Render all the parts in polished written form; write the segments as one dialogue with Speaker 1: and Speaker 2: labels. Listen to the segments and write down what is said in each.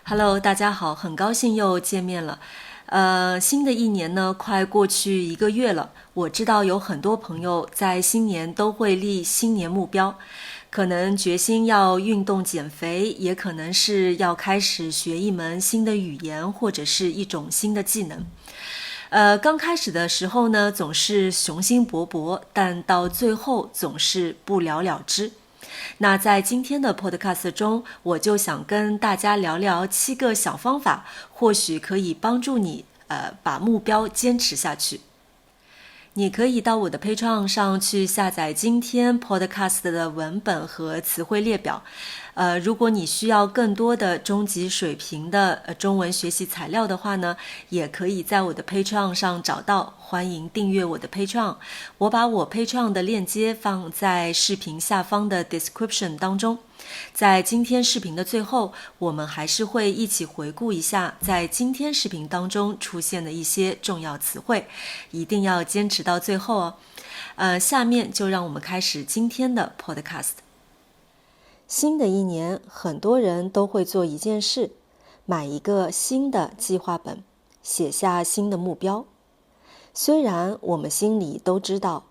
Speaker 1: Hello， 大家好，很高興又見面了。新的一年呢，快過去1個月了。我知道有很多朋友在新年都會立新年目標，可能決心要運動減肥，也可能是要開始學一門新的語言，或者是一種新的技能。剛開始的時候呢，總是雄心勃勃，但到最後總是不了了之。那在今天的 podcast 中，我就想跟大家聊聊7個小方法，或許可以幫助你把目標堅持下去。你可以到我的 Patreon 上去下載今天 podcast 的文本和詞彙列表。如果你需要更多的中級水平的中文學習材料的話呢，也可以在我的 Patreon 上找到，歡迎訂閱我的 Patreon。我把我 Patreon 的鏈接放在視頻下方的 description 當中。在今天視頻的最後，我們還是會一起回顧一下在今天視頻當中出現的一些重要詞彙，一定要堅持到最後哦。下面就讓我們開始今天的 podcast。新的一年，很多人都會做一件事，買一個新的計劃本，寫下新的目標。雖然我們心裡都知道，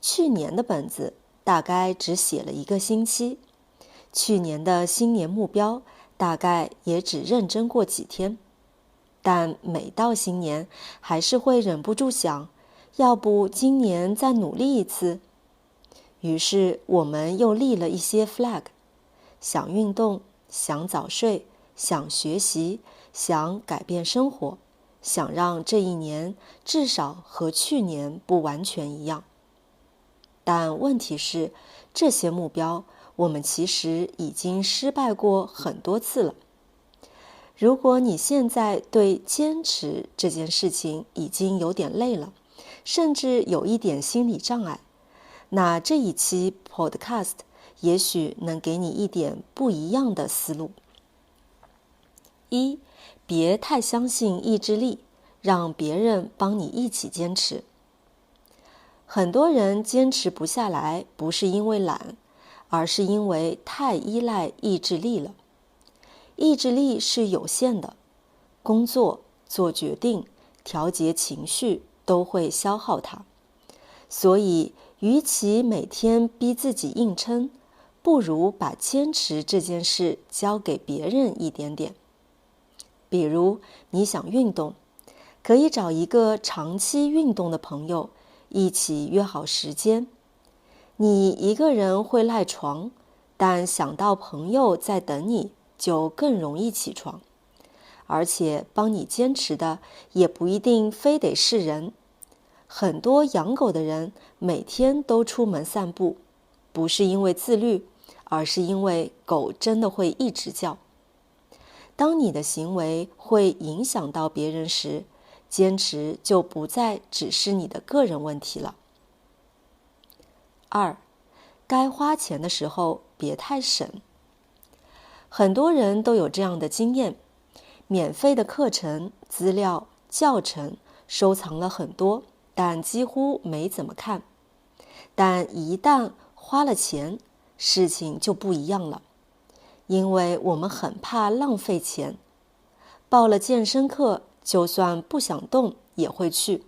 Speaker 1: 去年的本子大概只寫了1個星期，去年的新年目標大概也只認真過幾天，但每到新年，還是會忍不住想，要不今年再努力一次？於是我們又立了一些 flag， 想運動，想早睡，想學習，想改變生活，想讓這一年至少和去年不完全一樣。但問題是，這些目標我們其實已經失敗過很多次了。如果你現在對堅持這件事情已經有點累了，甚至有一點心理障礙，那這一期 podcast 也許能給你一點不一樣的思路。1，別太相信意志力，讓別人幫你一起堅持。很多人堅持不下來，不是因為懶，而是因為太依賴意志力了。意志力是有限的，工作、做決定、調節情緒都會消耗它。所以，與其每天逼自己硬撐，不如把堅持這件事交給別人一點點。比如，你想運動，可以找一個長期運動的朋友，一起約好時間。你一個人會賴床，但想到朋友在等你，就更容易起床。而且幫你堅持的也不一定非得是人。很多養狗的人每天都出門散步，不是因為自律，而是因為狗真的會一直叫。當你的行為會影響到別人時，堅持就不再只是你的個人問題了。2，該花錢的時候別太省。很多人都有這樣的經驗，免費的課程、資料、教程收藏了很多，但幾乎沒怎麼看。但一旦花了錢，事情就不一樣了，因為我們很怕浪費錢。報了健身課，就算不想動也會去。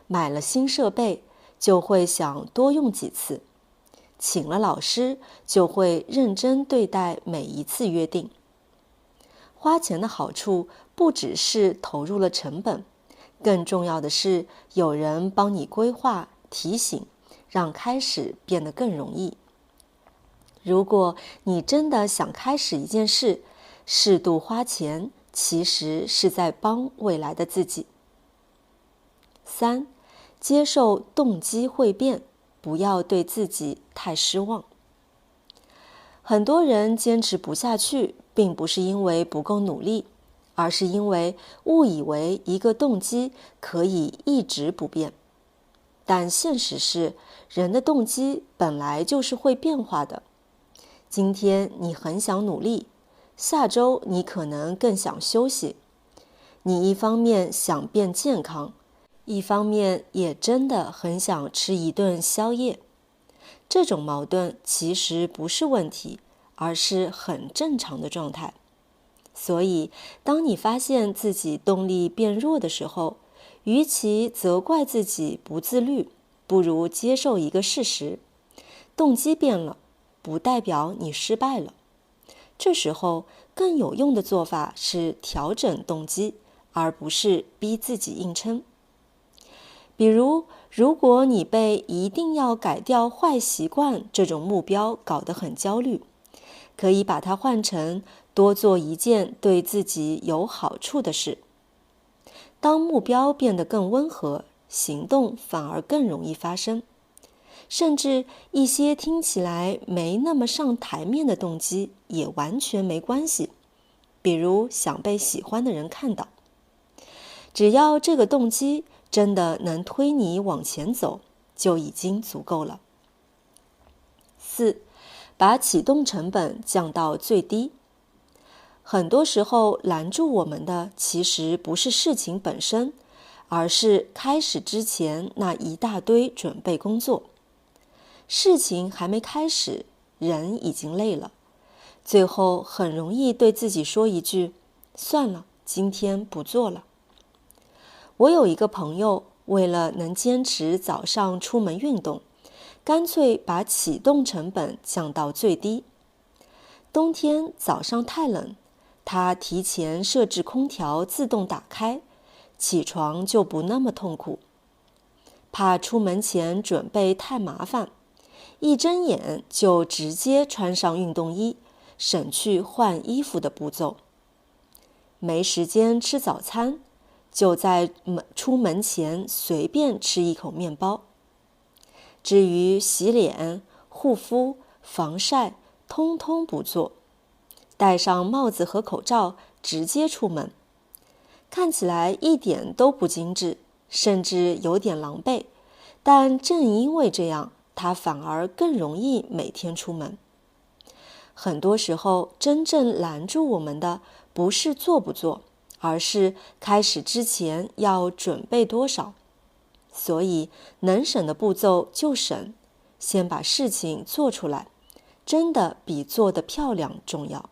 Speaker 1: 買了新設備，就會想多用幾次。請了老師，就會認真對待每一次約定。花錢的好處不只是投入了成本，更重要的是有人幫你規劃、提醒，讓開始變得更容易。如果你真的想開始一件事，適度花錢其實是在幫未來的自己。3，接受動機會變，不要對自己太失望。很多人堅持不下去，並不是因為不夠努力，而是因為誤以為一個動機可以一直不變。但現實是，人的動機本來就是會變化的。今天你很想努力，下周你可能更想休息。你一方面想變健康，一方面也真的很想吃一頓宵夜。這種矛盾其實不是問題，而是很正常的狀態。所以，當你發現自己動力變弱的時候，與其責怪自己不自律，不如接受一個事實：動機變了，不代表你失敗了。這時候，更有用的做法是調整動機，而不是逼自己硬撐。比如，如果你被一定要改掉壞習慣這種目標搞得很焦慮，可以把它換成多做一件對自己有好處的事。當目標變得更溫和，行動反而更容易發生。甚至一些聽起來沒那麼上台面的動機也完全沒關係，比如想被喜歡的人看到。只要這個動機真的能推你往前走，就已經足夠了。4. 把啟動成本降到最低。很多時候，攔住我們的其實不是事情本身，而是開始之前那一大堆準備工作。事情還沒開始，人已經累了，最後很容易對自己說一句：算了，今天不做了。我有一個朋友，為了能堅持早上出門運動，乾脆把啟動成本降到最低。冬天早上太冷，他提前設置空調自動打開，起床就不那麼痛苦。怕出門前準備太麻煩，一睜眼就直接穿上運動衣，省去換衣服的步驟。沒時間吃早餐，就在出門前隨便吃一口麵包。至於洗臉、護膚、防曬，通通不做，戴上帽子和口罩，直接出門。看起來一點都不精緻，甚至有點狼狽，但正因為這樣，他反而更容易每天出門。很多時候，真正攔住我們的不是做不做，而是開始之前要準備多少。所以，能省的步驟就省，先把事情做出來，真的比做得漂亮重要。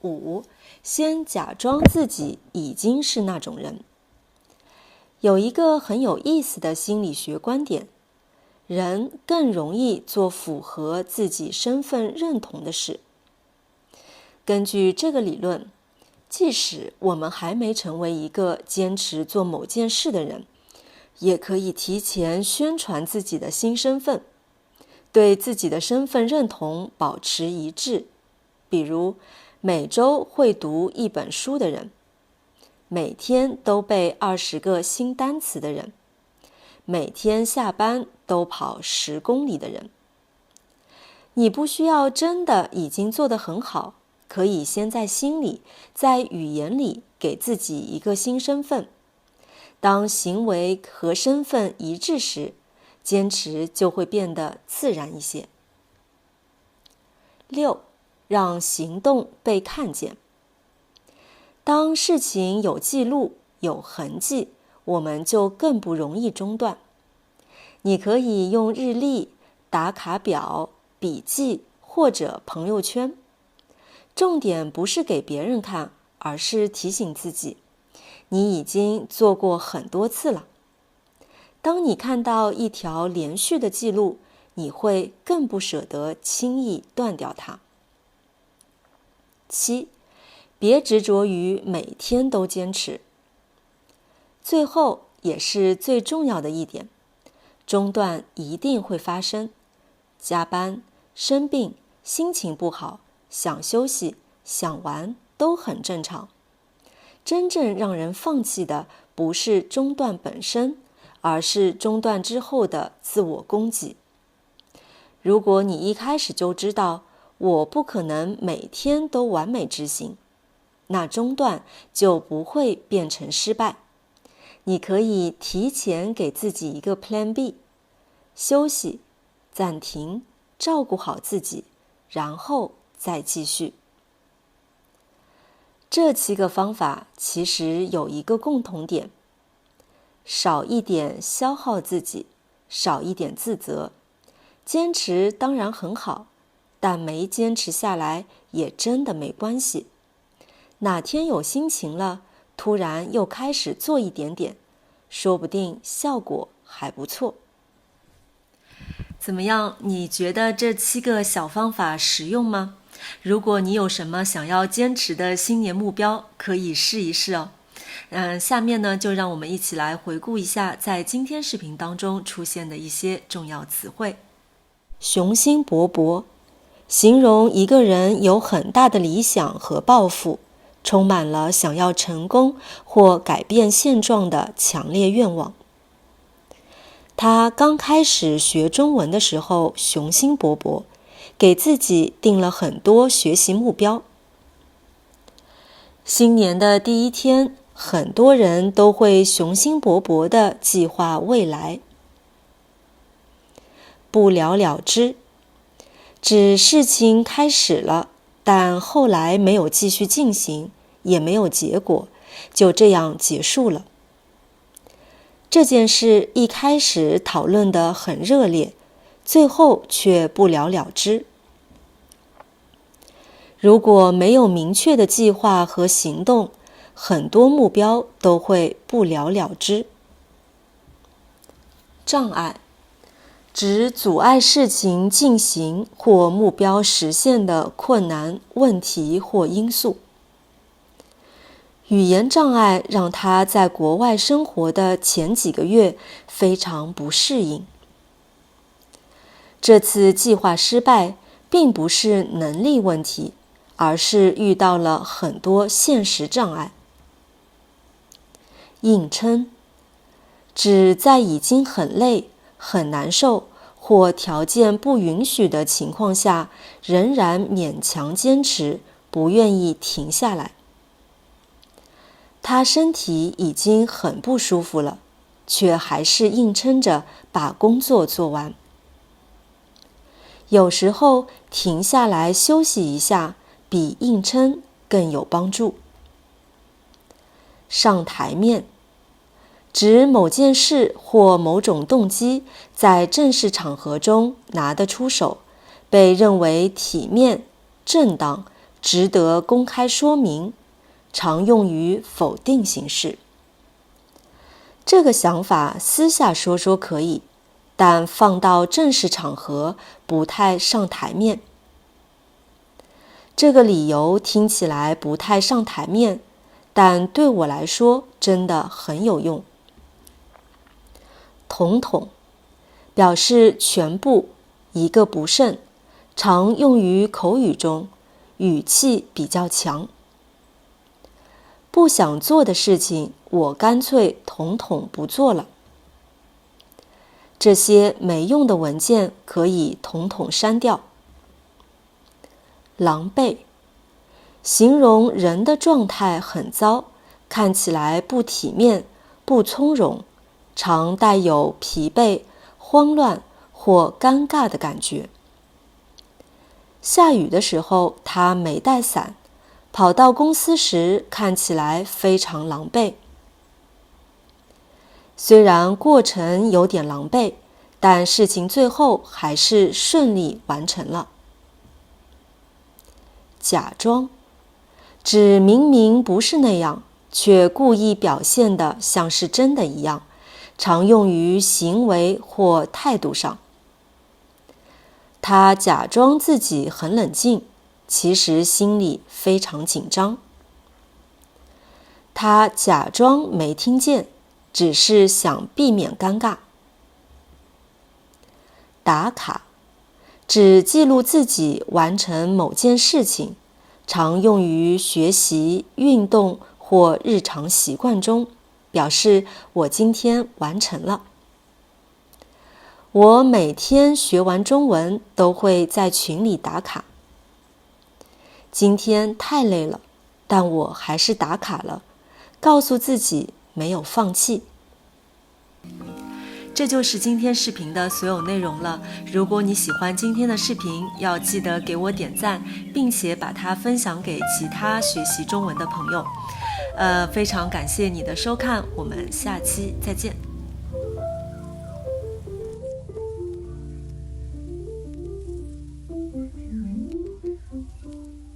Speaker 1: 5. 先假裝自己已經是那種人。有一個很有意思的心理學觀點，人更容易做符合自己身份認同的事。根據這個理論，即使我們還沒成為一個堅持做某件事的人，也可以提前宣傳自己的新身份，對自己的身份認同保持一致。比如，每周會讀一本書的人，每天都背20個新單詞的人，每天下班都跑10公里的人。你不需要真的已經做得很好，可以先在心裡，在語言裡給自己一個新身份。當行為和身份一致時，堅持就會變得自然一些。6. 讓行動被看見。當事情有記錄、有痕跡，我們就更不容易中斷。你可以用日曆、打卡表、筆記或者朋友圈。重點不是給別人看，而是提醒自己，你已經做過很多次了。當你看到一條連續的記錄，你會更不捨得輕易斷掉它。7. 別執着於每天都堅持。最後也是最重要的一點，中斷一定會發生。加班、生病、心情不好、想休息、想玩都很正常。真正讓人放棄的不是中斷本身，而是中斷之後的自我攻擊。如果你一開始就知道我不可能每天都完美執行，那中斷就不會變成失敗。你可以提前給自己一個 Plan B， 休息、暫停，照顧好自己，然後再繼續。這7個方法其實有一個共同點：少一點消耗自己，少一點自責。堅持當然很好，但沒堅持下來也真的沒關係。哪天有心情了，突然又開始做一點點，說不定效果還不錯。怎麼樣？你覺得這7個小方法實用嗎？如果你有什麼想要堅持的新年目標，可以試一試哦。下面呢，就讓我們一起來回顧一下在今天視頻當中出現的一些重要詞彙。雄心勃勃，形容一個人有很大的理想和抱負，充滿了想要成功或改變現狀的強烈願望。他剛開始學中文的時候雄心勃勃，給自己定了很多學習目標。新年的第一天，很多人都會雄心勃勃地計劃未來。不了了之，指事情開始了，但後來沒有繼續進行，也沒有結果，就這樣結束了。這件事一開始討論得很熱烈，最後卻不了了之。如果沒有明確的計劃和行動，很多目標都會不了了之。障礙，指阻礙事情進行或目標實現的困難、問題或因素。語言障礙讓他在國外生活的前幾個月非常不適應。這次計劃失敗並不是能力問題，而是遇到了很多現實障礙。硬撐，指在已經很累、很難受或條件不允許的情況下，仍然勉強堅持，不願意停下來。他身體已經很不舒服了，卻還是硬撐着把工作做完。有時候停下來休息一下，比硬撐更有幫助。上台面，指某件事或某種動機在正式場合中拿得出手，被認為體面、正當，值得公開說明，常用於否定形式。這個想法私下說說可以，但放到正式場合不太上台面。這個理由聽起來不太上台面，但對我來說真的很有用。統統，表示全部，一個不剩，常用於口語中，語氣比較強。不想做的事情，我乾脆統統不做了。這些沒用的文件可以統統刪掉。狼狽，形容人的狀態很糟，看起來不體面、不從容，常帶有疲憊、慌亂或尷尬的感覺。下雨的時候，他沒帶傘，跑到公司時看起來非常狼狽。雖然過程有點狼狽，但事情最後還是順利完成了。假裝，指明明不是那樣，卻故意表現得像是真的一樣，常用於行為或態度上。他假裝自己很冷靜，其實心裡非常緊張。他假裝沒聽見，只是想避免尷尬。打卡，指記錄自己完成某件事情，常用於學習、運動或日常習慣中，表示我今天完成了。我每天學完中文都會在群裡打卡。今天太累了，但我還是打卡了，告訴自己沒有放棄。這就是今天視頻的所有內容了。如果你喜歡今天的視頻，要記得給我點讚，並且把它分享給其他學習中文的朋友。非常感謝你的收看，我們下期再見。